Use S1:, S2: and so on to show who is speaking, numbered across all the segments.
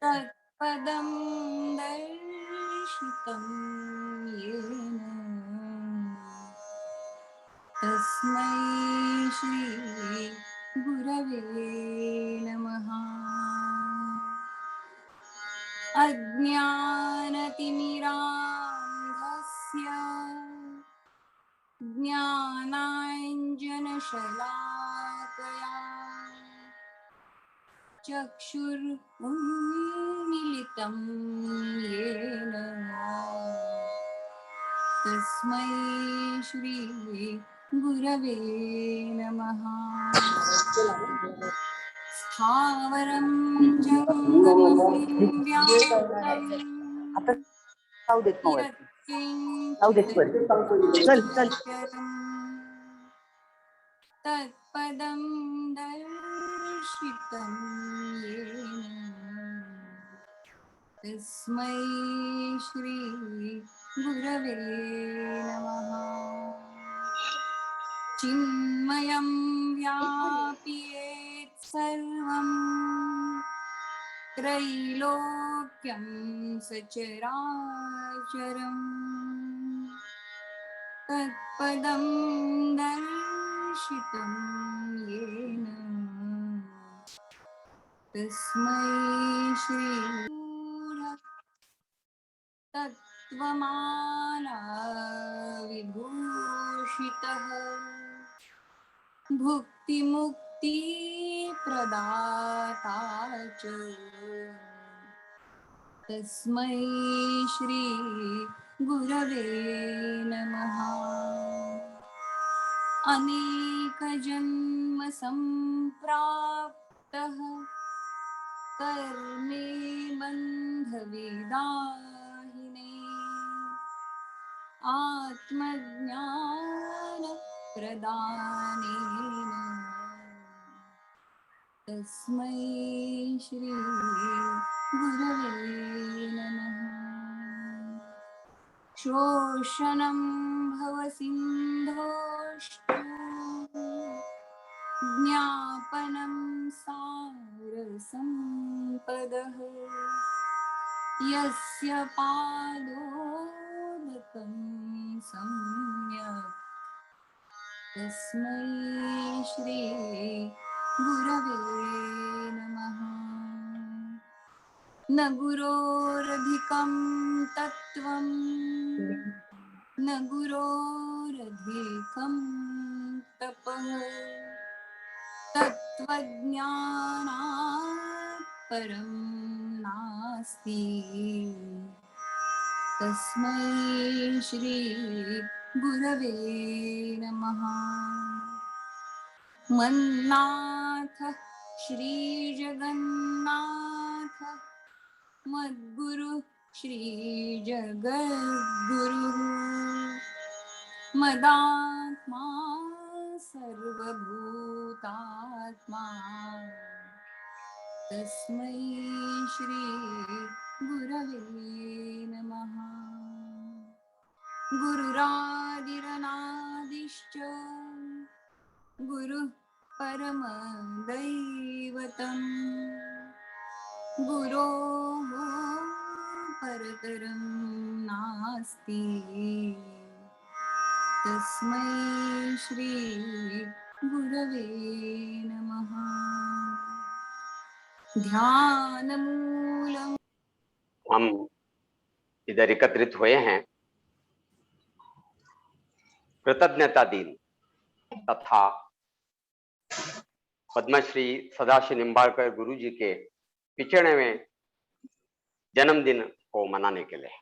S1: तत्पदं दर्शितं येन तस्मै श्री गुरवे नमः। अज्ञानतिमिरान्धस्य ज्ञानाञ्जनशलाकया चक्षुरुन्मीलितं येन तस्मै श्री गुरवे नमः। स्थावरं जङ्गमं व्याप्तं यत्किञ्चिदचरं तत्पदं दर्शितं येन तस्मै श्री गुरवे नमः। चिन्मयं व्याप्येत् सर्वं त्रैलोक्यं सचराचरं तत्पदं दर्शितं येन तस्मै श्री तत्त्वमालाविभूषितः भुक्तिमुक्तिप्रदाता च तस्मै श्री गुरवे नमः। अनेकजन्म सम्प्राप्तः कर्मे बन्धविदाहिने आत्मज्ञानप्रदानेन तस्मै श्री गुरवे नमः। शोषणं भवसिन्धोश्च ज्ञापनं सारसम्पदः यस्य पादोदकं सम्यक् तस्मै श्री गुरवे नमः। न गुरोरधिकं तत्त्वं न गुरोरधिकं तपः तत्त्वज्ञानात् परं नास्ति तस्मै श्री गुरवे नमः। मन्नाथः श्रीजगन्नाथः मद्गुरुः श्रीजगद्गुरुः मदात्मा सर्वभूतात्मा तस्मै श्री गुरवे नमः। गुरुरादिरनादिश्च गुरुः परमदैवतं गुरोः परतरं नास्ति तस्मै श्री गुरवे नमः। ध्यानमूलम्
S2: हम इधर एकत्रित हुए हैं कृतज्ञता दिन तथा पद्मश्री सदाशिव निम्बालकर गुरु जी के 95वें जन्मदिन को मनाने के लिए।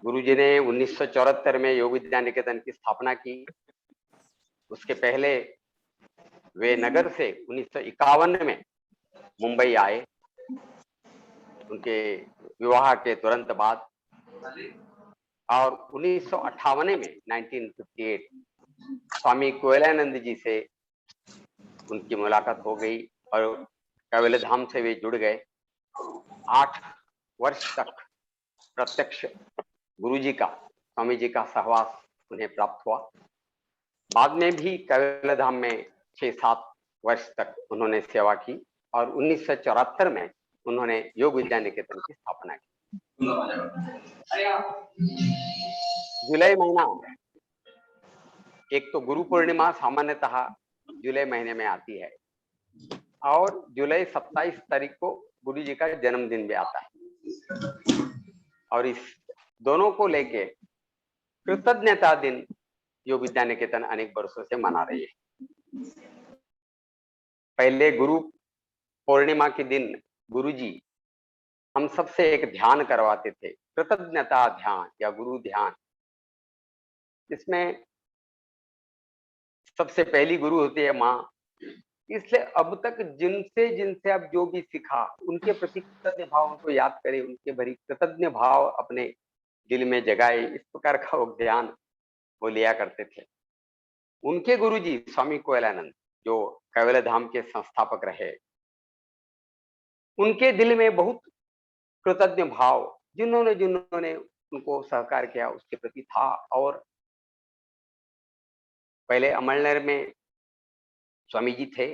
S2: गुरु जी ने 1974 में योग विद्या निकेतन की स्थापना की। उसके पहले वे नगर से 1951 में मुंबई आए। उनके विवाह के तुरंत बाद और 1958 में 1958 स्वामी कोयलानंद जी से उनकी मुलाकात हो गई और कैवल्य धाम से वे जुड़ गए। 8 वर्ष तक प्रत्यक्ष गुरु जी का, स्वामी जी का सहवास उन्हें प्राप्त हुआ। बाद में भी कैवल्य धाम में 6-7 वर्ष तक उन्होंने सेवा की और 1974 में उन्होंने योग विद्या निकेतन की स्थापना की। जुलाई महीना, एक तो गुरु पूर्णिमा सामान्यतः जुलाई महीने में आती है और जुलाई 27 तारीख को गुरु जी का जन्मदिन भी आता है और इस दोनों को लेके कृतज्ञता दिन योग विद्या निकेतन अनेक वर्षों से मना रही है। पहले गुरु पूर्णिमा के दिन गुरुजी हम सबसे एक ध्यान करवाते थे, कृतज्ञता ध्यान या गुरु ध्यान। इसमें सबसे पहली गुरु होती है माँ, इसलिए अब तक जिनसे जिनसे आप जो भी सीखा उनके प्रति कृतज्ञ भाव उनको याद करें, उनके भरी कृतज्ञ भाव अपने दिल में जगाए, इस प्रकार का वो ध्यान वो लिया करते थे। उनके गुरुजी स्वामी कोयलानंद जो कैवल्य धाम के संस्थापक रहे, उनके दिल में बहुत कृतज्ञ भाव जिन्होंने जिन्होंने उनको सहकार किया उसके प्रति था। और पहले अमलनगर में स्वामी जी थे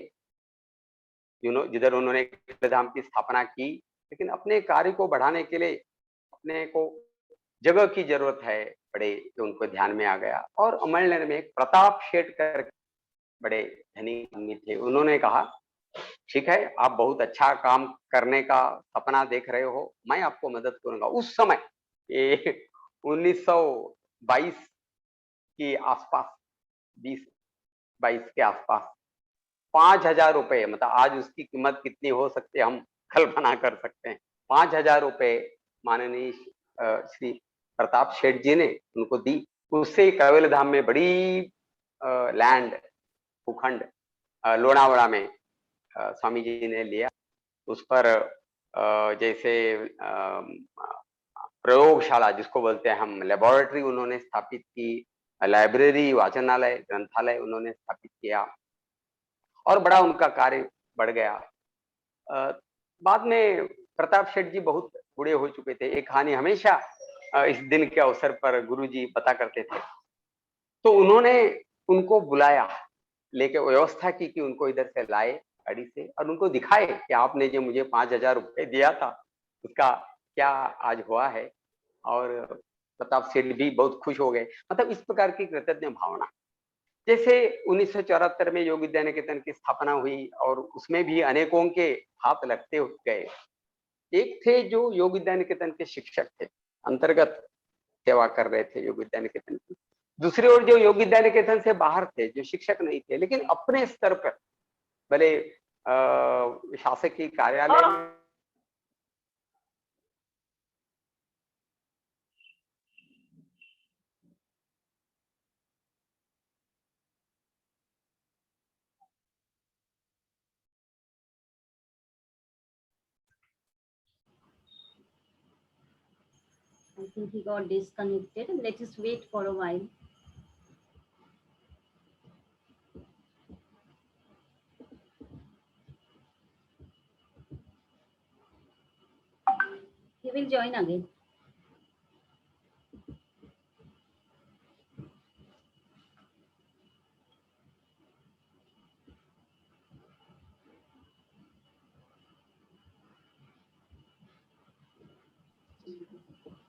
S2: जिधर उन्होंने कैवल्य धाम की स्थापना की, लेकिन अपने कार्य को बढ़ाने के लिए अपने को जगह की जरूरत है, बड़े तो उनको ध्यान में आ गया। और अमलनगर में एक प्रताप शेठ कर बड़े धनी आदमी थे, उन्होंने कहा ठीक है आप बहुत अच्छा काम करने का सपना देख रहे हो, मैं आपको मदद करूंगा। उस समय ये 1922 के आसपास, 20-22 के आसपास 5,000 रुपए, मतलब आज उसकी कीमत कितनी हो सकती है हम कल्पना कर सकते हैं। 5,000 रुपए माननीय श्री प्रताप शेठ जी ने उनको दी। उससे कैवल्य धाम में बड़ी लैंड भूखंड लोनावाड़ा में स्वामी जी ने लिया। उस पर जैसे प्रयोगशाला जिसको बोलते हैं हम, लेबोरेटरी उन्होंने स्थापित की, लाइब्रेरी, वाचनालय, ग्रंथालय उन्होंने स्थापित किया और बड़ा उनका कार्य बढ़ गया। बाद में प्रताप शेठ जी बहुत बूढ़े हो चुके थे। एक कहानी हमेशा इस दिन के अवसर पर गुरु जी बता करते थे, तो उन्होंने उनको बुलाया, लेके व्यवस्था की कि उनको इधर से लाए गाड़ी से और उनको दिखाए कि आपने जो मुझे 5,000 रुपए दिया था उसका क्या आज हुआ है। और प्रताप शेठ भी बहुत खुश हो गए। मतलब इस प्रकार की कृतज्ञ भावना। जैसे 1974 में योग विद्या निकेतन की स्थापना हुई और उसमें भी अनेकों के हाथ लगते गए। एक थे जो योग विद्या निकेतन के शिक्षक थे, अंतर्गत सेवा कर रहे थे योग विद्या निकेतन की। दूसरी ओर जो योग विद्या निकेतन से बाहर थे, जो शिक्षक नहीं थे, लेकिन अपने स्तर पर भले शासकीय कार्यालय में
S3: I think he got disconnected. Let us wait for a while. He will join again.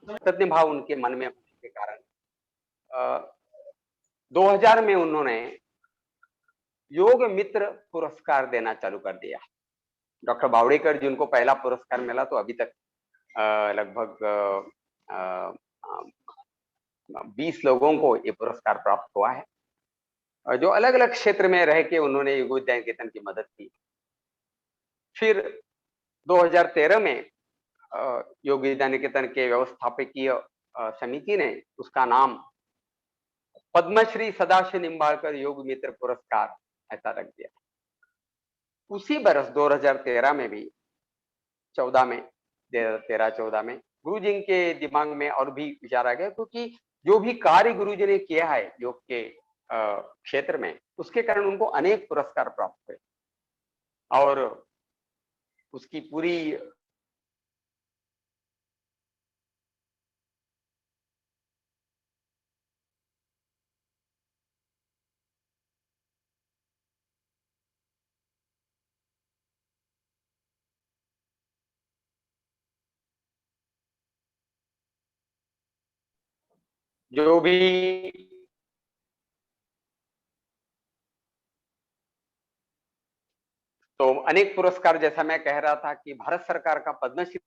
S2: कृतज्ञ भाव उनके मन में होने के कारण 2000 में उन्होंने योग मित्र पुरस्कार देना चालू कर दिया। डॉक्टर बावड़ेकर जी उनको पहला पुरस्कार मिला, तो अभी तक लगभग 20 लोगों को ये पुरस्कार प्राप्त हुआ है, जो अलग अलग क्षेत्र में रह के उन्होंने योग विद्या निकेतन की मदद की। फिर 2013 में योग विद्या निकेतन के व्यवस्थापकीय समिति ने उसका नाम पद्मश्री सदाशिव निम्बालकर योग मित्र पुरस्कार ऐसा रख दिया। उसी बरस 2013 में भी 14 में 13-14 में गुरु जी के दिमाग में और भी विचार आ गया, क्योंकि जो भी कार्य गुरु जी ने किया है योग के क्षेत्र में, उसके कारण उनको अनेक पुरस्कार प्राप्त हुए और उसकी पूरी जो भी तो अनेक पुरस्कार, जैसा मैं कह रहा था कि भारत सरकार का पद्मश्री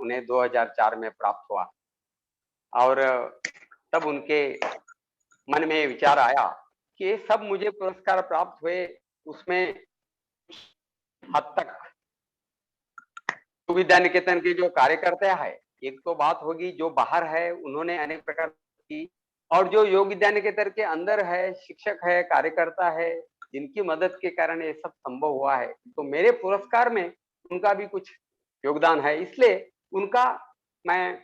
S2: उन्हें 2004 में प्राप्त हुआ और तब उनके मन में विचार आया कि ये सब मुझे पुरस्कार प्राप्त हुए, उसमें हद तक विद्या निकेतन के जो कार्यकर्ता है, एक तो बात होगी जो बाहर है उन्होंने अनेक प्रकार की, और जो योग विद्या निकेतन के अंदर है, शिक्षक है, कार्यकर्ता है, जिनकी मदद के कारण ये सब संभव हुआ है, तो मेरे पुरस्कार में उनका भी कुछ योगदान है, इसलिए उनका मैं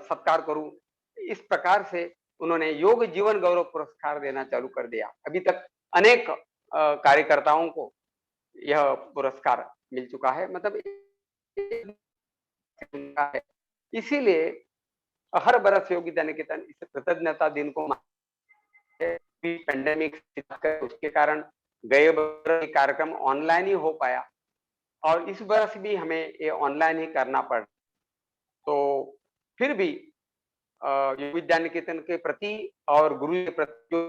S2: सत्कार करूं। इस प्रकार से उन्होंने योग जीवन गौरव पुरस्कार देना चालू कर दिया। अभी तक अनेक कार्यकर्ताओं को यह पुरस्कार मिल चुका है, मतलब है। इसीलिए हर बरस योग विद्या निकेतन इस कृतज्ञता दिन को पेंडेमिक उसके कारण गए बरस कार्यक्रम ऑनलाइन ही हो पाया और इस बरस भी हमें ये ऑनलाइन ही करना पड़, तो फिर भी योग विद्या निकेतन के प्रति और गुरु के प्रति जो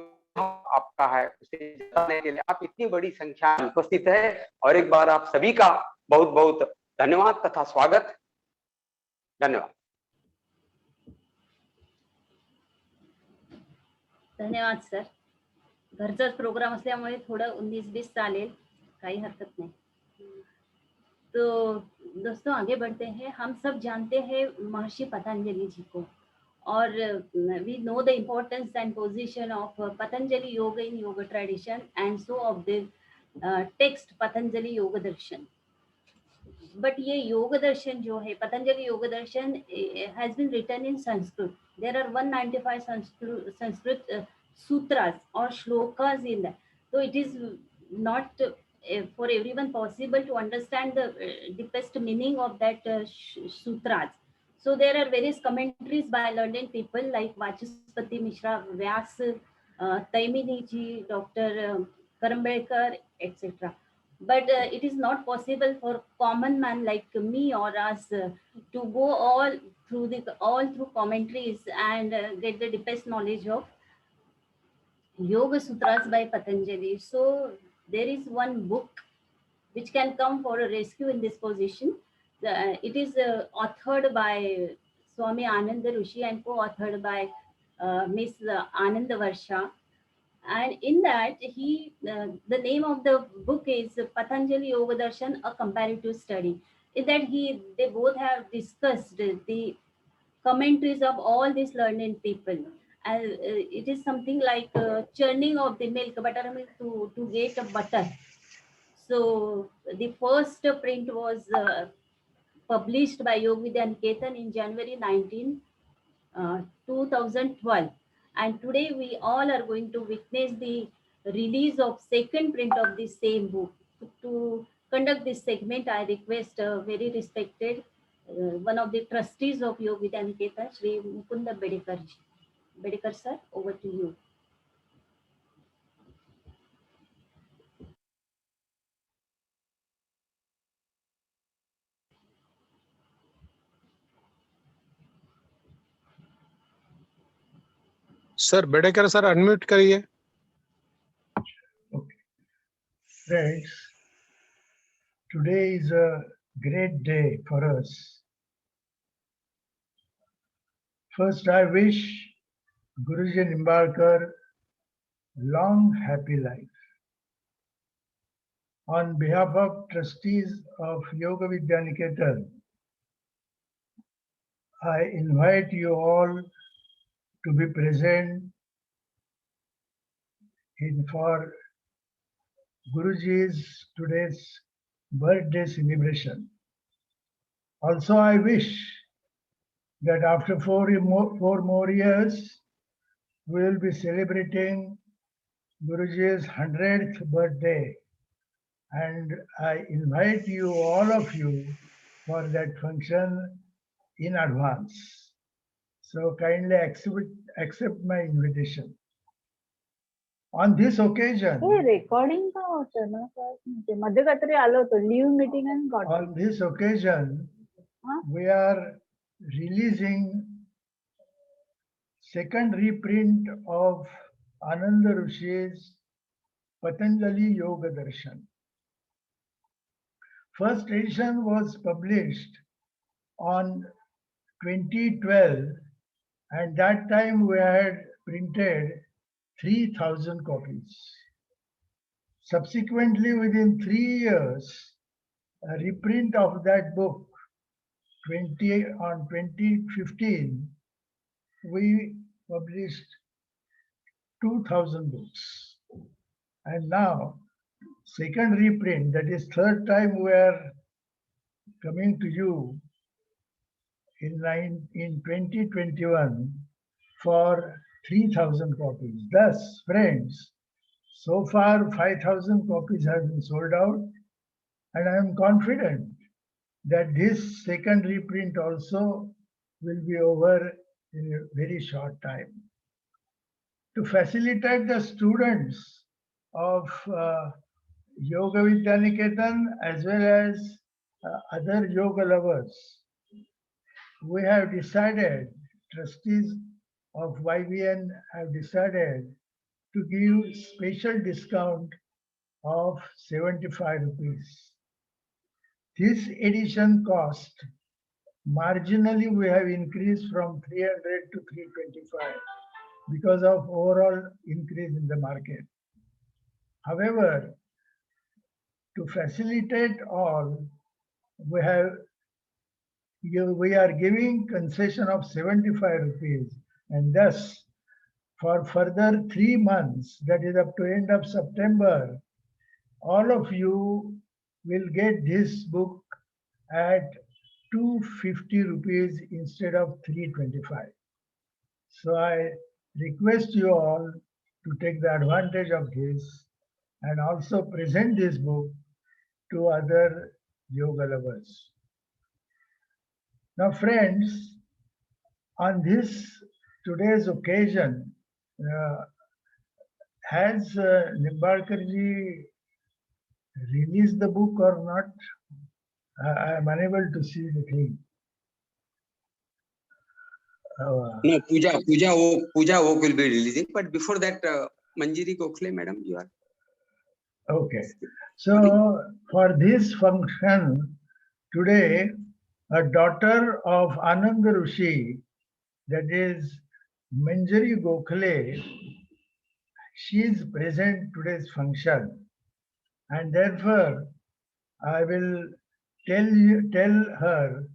S2: आपका है उसे जानने के लिए आप इतनी बड़ी संख्या में उपस्थित है, और एक बार आप सभी का बहुत बहुत धन्यवाद तथा स्वागत। धन्यवाद।
S3: धन्यवाद सर. घरचाच प्रोग्राम असल्यामुळे थोडं 19-20 चालेल, काही हरकत नहीं. तो दोस्तों आगे बढ़ते हैं. हम सब जानते हैं महर्षि पतंजलि जी को, और we know the importance and position of Patanjali yoga in yoga tradition, and so of the text Patanjali Yoga Darshan. But ये योग दर्शन जो है, पतंजलि योग दर्शन has been written in Sanskrit. There are 195 Sanskrit sutras or shlokas in that. So it is not for everyone possible to understand the deepest meaning of that sutras. So there are various commentaries by learned people like Vachaspati Mishra, Vyas, Taimini ji, Dr. Karambekar, etc. But it is not possible for common man like me or us to go all through commentaries and get the deepest knowledge of Yoga Sutras by Patanjali. So there is one book which can come for a rescue in this position. It is authored by Swami Ananda Rishi and co-authored by Miss Ananda Varsha. And in that the name of the book is Patanjali Yoga Darshan, a comparative study. In that they both have discussed the commentaries of all these learned people, and it is something like churning of the buttermilk to get a butter. So the first print was published by Yoga Vidya Niketan in January 2012, and today we all are going to witness the release of second print of the same book. To conduct this segment, I request very respected one of the trustees of Yoga Vidya Niketan, Shri Mukunda Bedekar ji. Bedekar sir, over to you.
S4: Sir Bedekar sir unmute करिए.
S5: Okay. Friends, today is a great day for us. First, I wish Guruji Nimbalkar long happy life. On behalf of trustees of Yoga Vidya Niketan, I invite you all to be present for Guruji's today's birthday celebration. Also, I wish that after four more years, we will be celebrating Guruji's 100th birthday, and I invite you, all of you, for that function in advance. So kindly accept my invitation. On this occasion,
S6: recording का होतं ना sir, मध्ये काहीतरी आलं होतं live meeting आणि
S5: on this occasion, we are releasing second reprint of Ananda Rishi's Patanjali Yoga Darshan. First edition was published on 2012, and that time we had printed 3,000 copies. Subsequently, within 3 years, a reprint of that book, on 2015, we published 2,000 books. And now, second reprint, that is third time we are coming to you in 2021 for 3,000 copies. Thus, friends, so far 5,000 copies have been sold out, and I am confident that this second reprint also will be over in a very short time. To facilitate the students of Yoga Vidyaniketan as well as other yoga lovers, we have decided, trustees of YVN have decided to give special discount of 75 rupees. This edition cost, marginally we have increased from 300 to 325 because of overall increase in the market. However, to facilitate all, we are giving concession of 75 rupees, and thus for further 3 months, that is up to end of September, all of you will get this book at 250 rupees instead of 325. So I request you all to take the advantage of this and also present this book to other yoga lovers. Now friends, on this today's occasion, has Nimbalkar ji released the book or not? I am unable to see the thing.
S7: No, Pooja Oak will be releasing, but before that, Manjiri Gokhale, madam, you are.
S5: Okay. So for this function, today, a daughter of Ananda Rishi, that is Manjari Gokhale, she is present today's function, and therefore I will tell her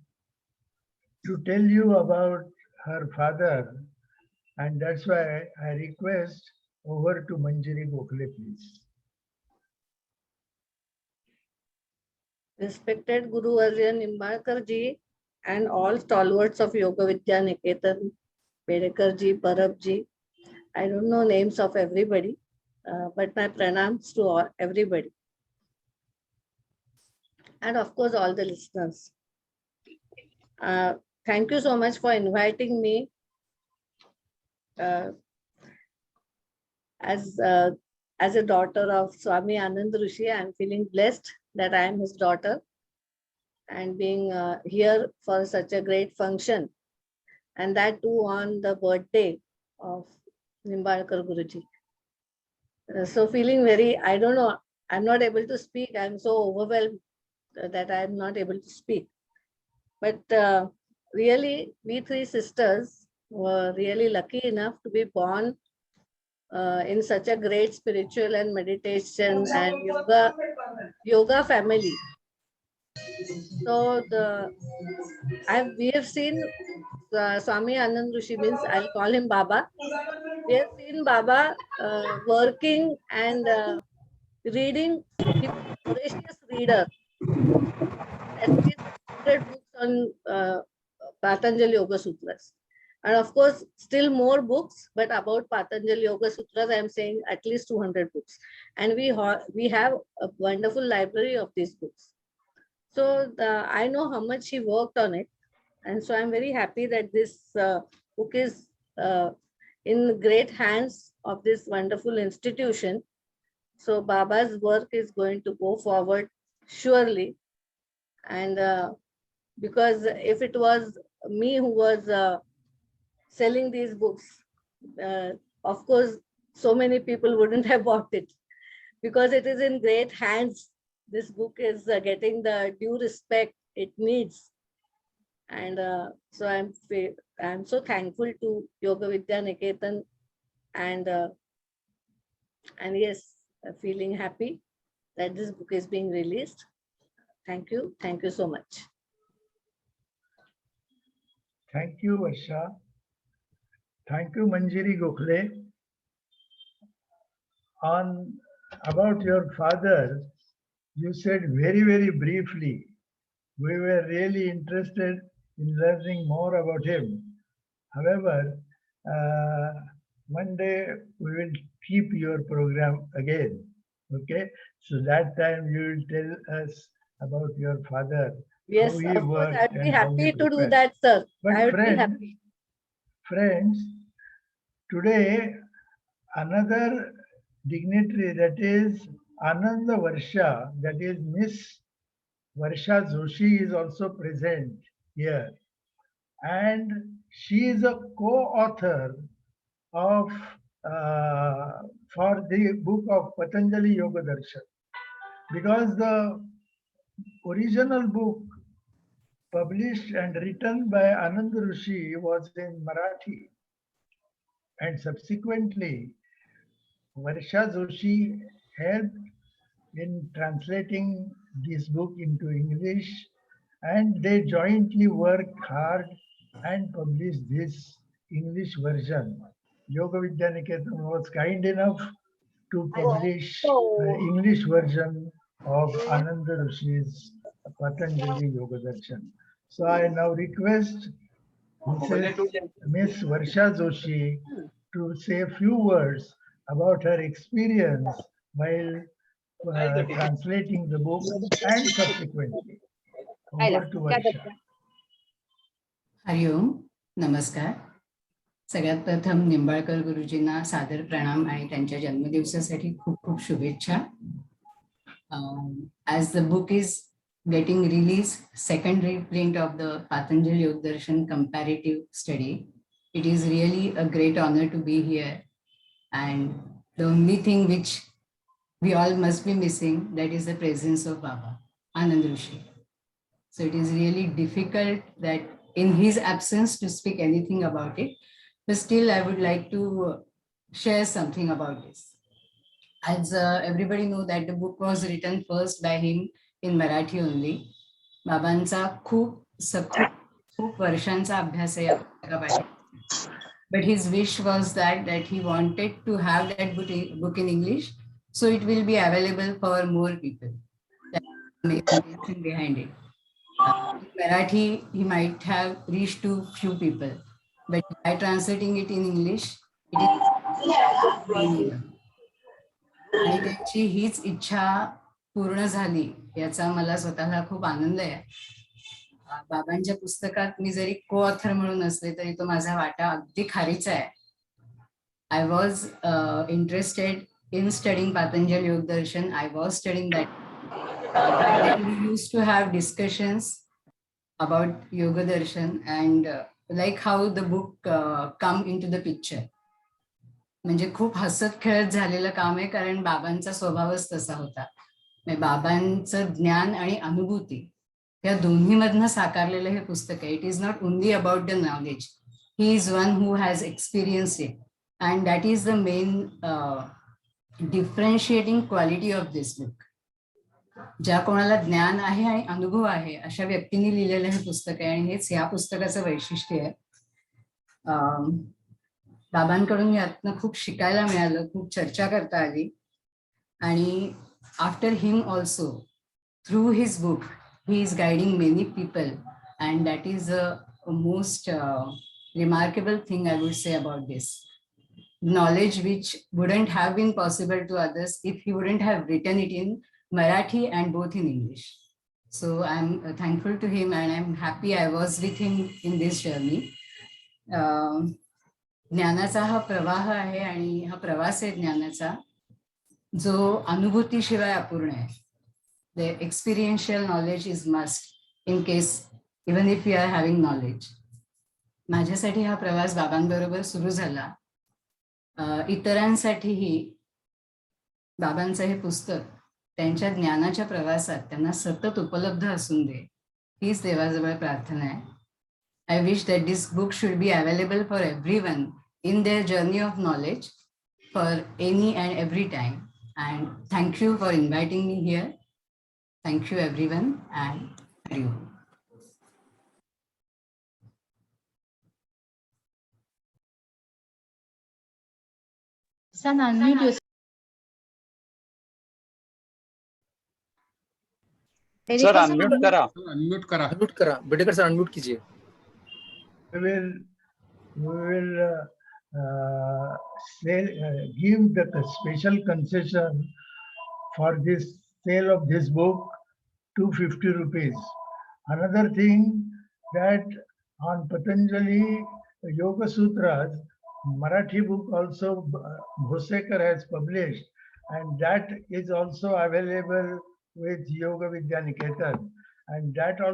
S5: to tell you about her father, and that's why I request over to Manjari Gokhale, please.
S8: Respected Guru Arya Nimbalkar ji and all stalwarts of Yoga Vidya Niketan, Bedekar ji, Parab ji, I don't know names of everybody, but my pranams to all, everybody. And of course, all the listeners. Thank you so much for inviting me as a daughter of Swami Anand Rishi. I am feeling blessed that I am his daughter and being here for such a great function, and that too on the birthday of Nimbalkar Guruji. So feeling very, I don't know, I'm not able to speak. I'm so overwhelmed that I'm not able to speak. But really, we three sisters were really lucky enough to be born in such a great spiritual and meditation and yoga family. So we have seen Swami Anand Rishi, means I'll call him Baba. We have seen Baba working and reading. He was a voracious reader. At least 100 books on Patanjali Yoga Sutras. And of course, still more books, but about Patanjali Yoga Sutras, I am saying at least 200 books. And we have a wonderful library of these books. So I know how much he worked on it. And so I'm very happy that this book is in great hands of this wonderful institution. So Baba's work is going to go forward surely. And because if it was me who was selling these books, of course, so many people wouldn't have bought it because it is in great hands. This book is getting the due respect it needs. And so I'm so thankful to Yoga Vidya Niketan, and yes, feeling happy that this book is being released. Thank you so much.
S5: Thank you, Varsha. Thank you, Manjiri Gokhale. On about your father, you said very, very briefly. We were really interested in learning more about him. However, one day we will keep your program again. Okay, so that time you will tell us about your father.
S8: Yes,
S5: how he
S8: of course,
S5: worked
S8: I'd be
S5: and how he
S8: happy to do
S5: prepared.
S8: that, sir.
S5: But
S8: I would be happy.
S5: friends, today another dignitary, that is Ananda Varsha, that is Miss Varsha Joshi, is also present here. And she is a co-author of for the book of Patanjali Yoga Darshan, because the original book published and written by Anand Rishi was in Marathi, and subsequently Varsha Joshi helped in translating this book into English, and they jointly worked hard and published this English version. Yoga Vidya Niketan was kind enough to publish English version of Ananda Rishi's Patanjali Yoga Darshan. So I now request Miss Varsha Joshi to say a few words about her experience while translating the book and subsequently. Over to Varsha.
S1: Hariom, नमस्कार. सगळ्यात प्रथम निंबाळकर गुरुजींना सादर प्रणाम आणि त्यांच्या जन्मदिवसासाठी खूप खूप शुभेच्छा. As the book is getting released, second reprint of the Patanjali Yoga Darshan comparative study, it is really a great honor to be here. And the only thing which we all must be missing, that is the presence of Baba, Anand Rishi. So it is really difficult that in his absence to speak anything about it, but still I would like to share something about this. As everybody know that the book was written first by him in Marathi only. बाबांचा खूप वर्षांचा अभ्यास आहे या पुस्तकापाठी. But his wish was that he wanted to have that book in English, so it will be available for more people. That's the main intention behind it. Marathi, he might have reached to few people, but by translating it in English, it is आणि त्यांची हीच इच्छा पूर्ण झाली याचा मला स्वतःला खूप आनंद आहे. बाबांच्या पुस्तकात मी जरी को ऑथर म्हणून असले तरी तो माझा वाटा अगदी खारीचा आहे. I was interested in studying Patanjali Yoga Darshan. I was studying that. We used to have discussions about Yoga Darshan and like how the book come into the picture. म्हणजे खूप हसत खेळत झालेलं काम आहे, कारण बाबांचा स्वभावच तसा होता. बाबांचं ज्ञान आणि अनुभूती या दोन्ही मधनं साकारलेलं हे पुस्तक आहे. It is not only about the knowledge. He is one who has experienced it and that is the main differentiating quality of this book. ज्या कोणाला ज्ञान आहे आणि अनुभव आहे अशा व्यक्तींनी लिहिलेलं हे पुस्तक आहे, आणि हेच या पुस्तकाचं वैशिष्ट्य आहे. बाबांकडून यातनं खूप शिकायला मिळालं, खूप चर्चा करता आली. आणि after him also through his book he is guiding many people, and that is a most remarkable thing I would say about this. Knowledge which wouldn't have been possible to others if he wouldn't have written it in Marathi and both in English. So I'm thankful to him and I'm happy I was with him in this journey. ज्ञानाचा हा प्रवाह आहे आणि हा प्रवास आहे ज्ञानाचा जो अनुभूतीशिवाय अपूर्ण आहे. The experiential knowledge is must in case even if we are having knowledge. माझ्यासाठी हा प्रवास बाबांबरोबर सुरू झाला इतरांसाठीही बाबांचं हे पुस्तक त्यांच्या ज्ञानाच्या प्रवासात त्यांना सतत उपलब्ध असून दे, हीच देवाजवळ प्रार्थना आहे. I wish that this book should be available for everyone in their journey of knowledge for any and every time. And thank you for inviting me here. Thank you everyone, and Hari Om.
S6: Son, unmute yourself.
S9: Sir unmute करा.
S10: Unmute करा Bedekar sir, unmute कीजिए.
S5: We will give the special concession for this sale of this book, 250 rupees. Another thing, that on Patanjali Yoga Sutras, Marathi book also Bhosekar has published, and that is also available with Yoga Vidya Niketan, and that also